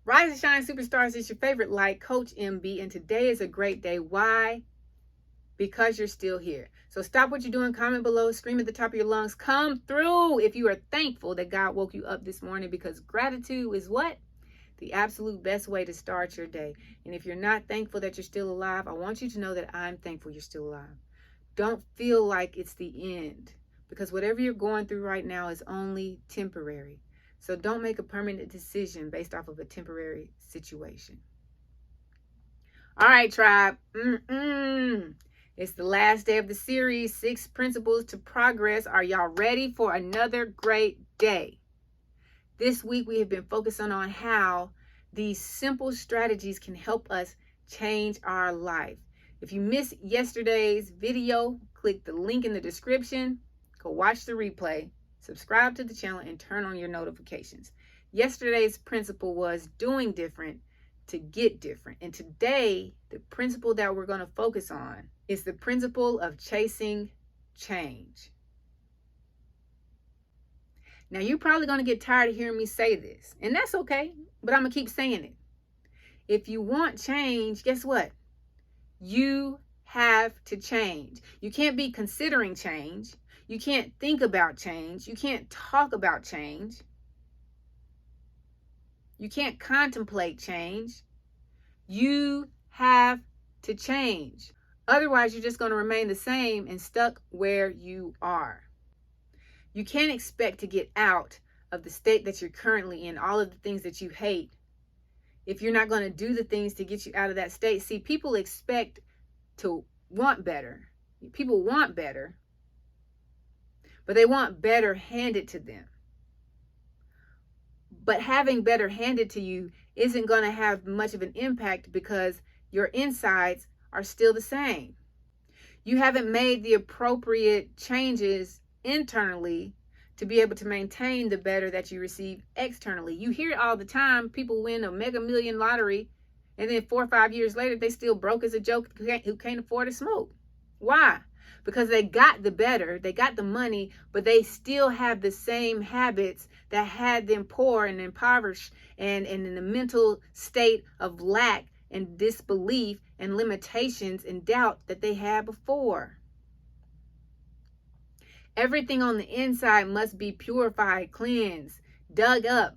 Rise and shine, superstars. It's your favorite light coach MB, and today is a great day. Why? Because you're still here. So stop what you're doing, comment below, scream at the top of your lungs, come through if you are thankful that God woke you up this morning, because gratitude is what? The absolute best way to start your day. And if you're not thankful that you're still alive, I want you to know that I'm thankful you're still alive. Don't feel like it's the end, because whatever you're going through right now is only temporary. So don't make a permanent decision based off of a temporary situation. All right, tribe. It's the last day of the series, 6 Principles to Progress. Are y'all ready for another great day? This week we have been focusing on how these simple strategies can help us change our life. If you missed yesterday's video, click the link in the description. Go watch the replay. Subscribe to the channel and turn on your notifications. Yesterday's principle was doing different to get different. And today, the principle that we're going to focus on is the principle of chasing change. Now, you're probably going to get tired of hearing me say this, and that's okay, but I'm going to keep saying it. If you want change, guess what? You have to change. You can't be considering change. You can't think about change. You can't talk about change. You can't contemplate change. You have to change. Otherwise, you're just going to remain the same and stuck where you are. You can't expect to get out of the state that you're currently in, all of the things that you hate, if you're not going to do the things to get you out of that state. See, people expect to want better. People want better, but they want better handed to them. But having better handed to you isn't going to have much of an impact because your insides are still the same. You haven't made the appropriate changes internally to be able to maintain the better that you receive externally. You hear it all the time. People win a mega million lottery, and then 4 or 5 years later, they still broke as a joke who can't afford to smoke. Why? Because they got the better, they got the money, but they still have the same habits that had them poor and impoverished and in the mental state of lack and disbelief and limitations and doubt that they had before. Everything on the inside must be purified, cleansed, dug up,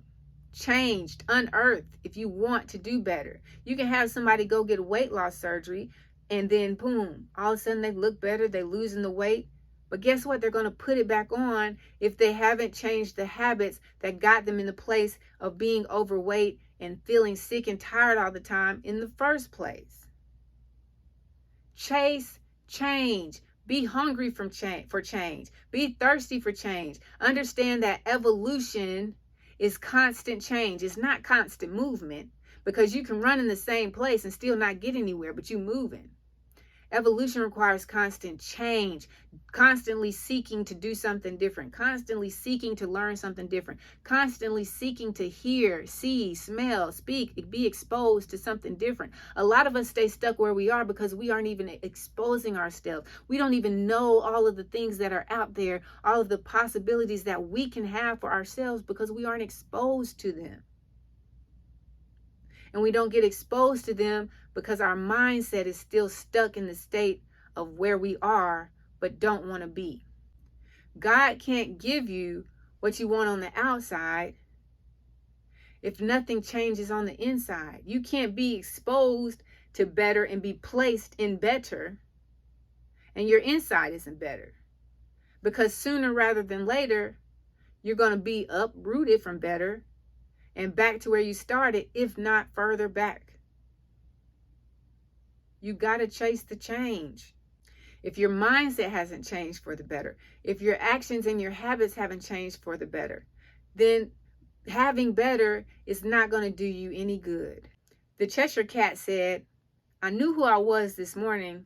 changed, unearthed if you want to do better. You can have somebody go get a weight loss surgery and then boom, all of a sudden they look better, they're losing the weight. But guess what? They're going to put it back on if they haven't changed the habits that got them in the place of being overweight and feeling sick and tired all the time in the first place. Chase change. Be hungry for change. Be thirsty for change. Understand that evolution is constant change. It's not constant movement, because you can run in the same place and still not get anywhere, but you're moving. Evolution requires constant change, constantly seeking to do something different, constantly seeking to learn something different, constantly seeking to hear, see, smell, speak, be exposed to something different. A lot of us stay stuck where we are because we aren't even exposing ourselves. We don't even know all of the things that are out there, all of the possibilities that we can have for ourselves, because we aren't exposed to them. And we don't get exposed to them because our mindset is still stuck in the state of where we are but don't want to be. God can't give you what you want on the outside if nothing changes on the inside. You can't be exposed to better and be placed in better and your inside isn't better, because sooner rather than later you're going to be uprooted from better and back to where you started, if not further back. You got to chase the change. If your mindset hasn't changed for the better, if your actions and your habits haven't changed for the better, then having better is not going to do you any good. The Cheshire Cat said, "I knew who I was this morning,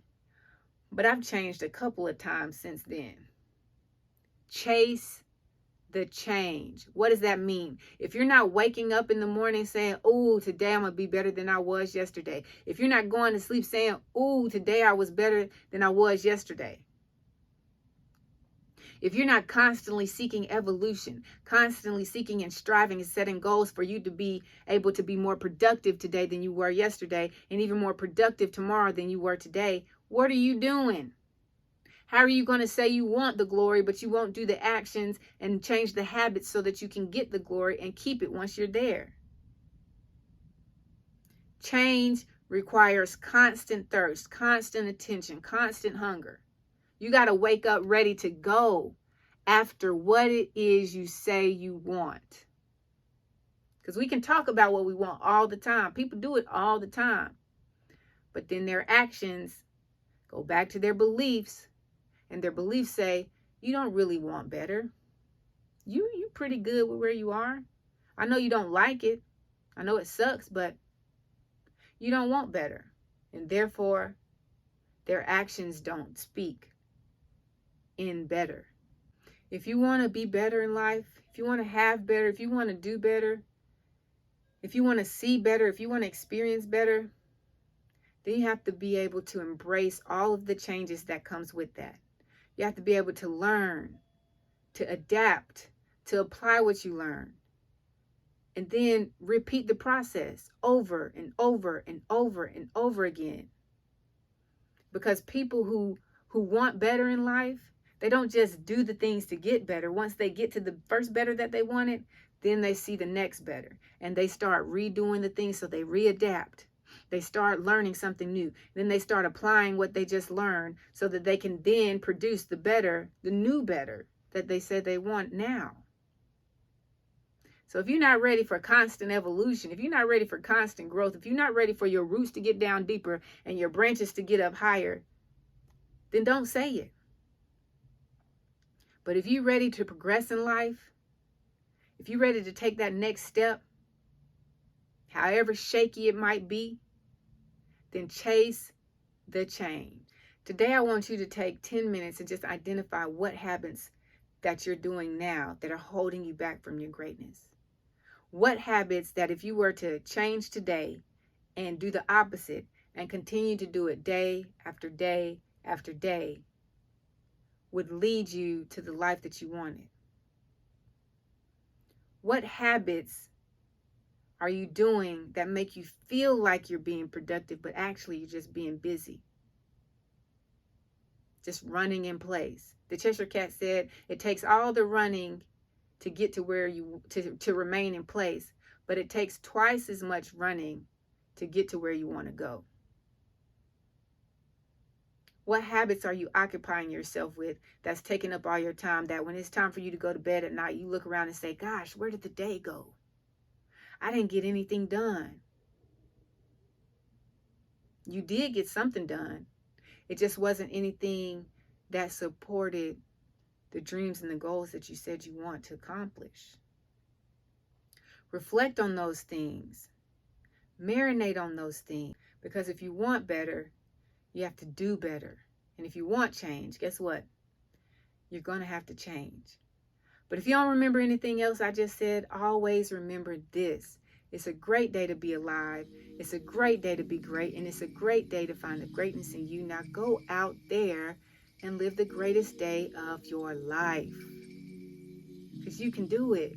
but I've changed a couple of times since then." Chase the change. What does that mean? If you're not waking up in the morning saying, "Oh, today I'm going to be better than I was yesterday." If you're not going to sleep saying, "Oh, today I was better than I was yesterday." if you're not constantly seeking evolution, constantly seeking and striving and setting goals for you to be able to be more productive today than you were yesterday, and even more productive tomorrow than you were today, what are you doing? How are you going to say you want the glory, but you won't do the actions and change the habits so that you can get the glory and keep it once you're there? Change requires constant thirst, constant attention, constant hunger. You got to wake up ready to go after what it is you say you want. Because we can talk about what we want all the time. People do it all the time. But then their actions go back to their beliefs. And their beliefs say, you don't really want better. You pretty good with where you are. I know you don't like it. I know it sucks, but you don't want better. And therefore, their actions don't speak in better. If you want to be better in life, if you want to have better, if you want to do better, if you want to see better, if you want to experience better, then you have to be able to embrace all of the changes that comes with that. You have to be able to learn, to adapt, to apply what you learn, and then repeat the process over and over and over and over again. Because people who want better in life, they don't just do the things to get better. Once they get to the first better that they wanted, then they see the next better. And they start redoing the things, so they readapt. They start learning something new. Then they start applying what they just learned so that they can then produce the better, the new better that they said they want now. So if you're not ready for constant evolution, if you're not ready for constant growth, if you're not ready for your roots to get down deeper and your branches to get up higher, then don't say it. But if you're ready to progress in life, if you're ready to take that next step, however shaky it might be, then chase the change. Today, I want you to take 10 minutes and just identify what habits that you're doing now that are holding you back from your greatness. What habits that if you were to change today and do the opposite and continue to do it day after day after day would lead you to the life that you wanted? What habits are you doing that make you feel like you're being productive, but actually you're just being busy? Just running in place. The Cheshire Cat said it takes all the running to get to where you to remain in place, but it takes twice as much running to get to where you want to go. What habits are you occupying yourself with that's taking up all your time, that when it's time for you to go to bed at night, you look around and say, gosh, where did the day go? I didn't get anything done. You did get something done. It just wasn't anything that supported the dreams and the goals that you said you want to accomplish. Reflect on those things. Marinate on those things. Because if you want better, you have to do better. And if you want change, guess what? You're going to have to change. But if you don't remember anything else I just said, always remember this. It's a great day to be alive. It's a great day to be great. And it's a great day to find the greatness in you. Now go out there and live the greatest day of your life. Because you can do it.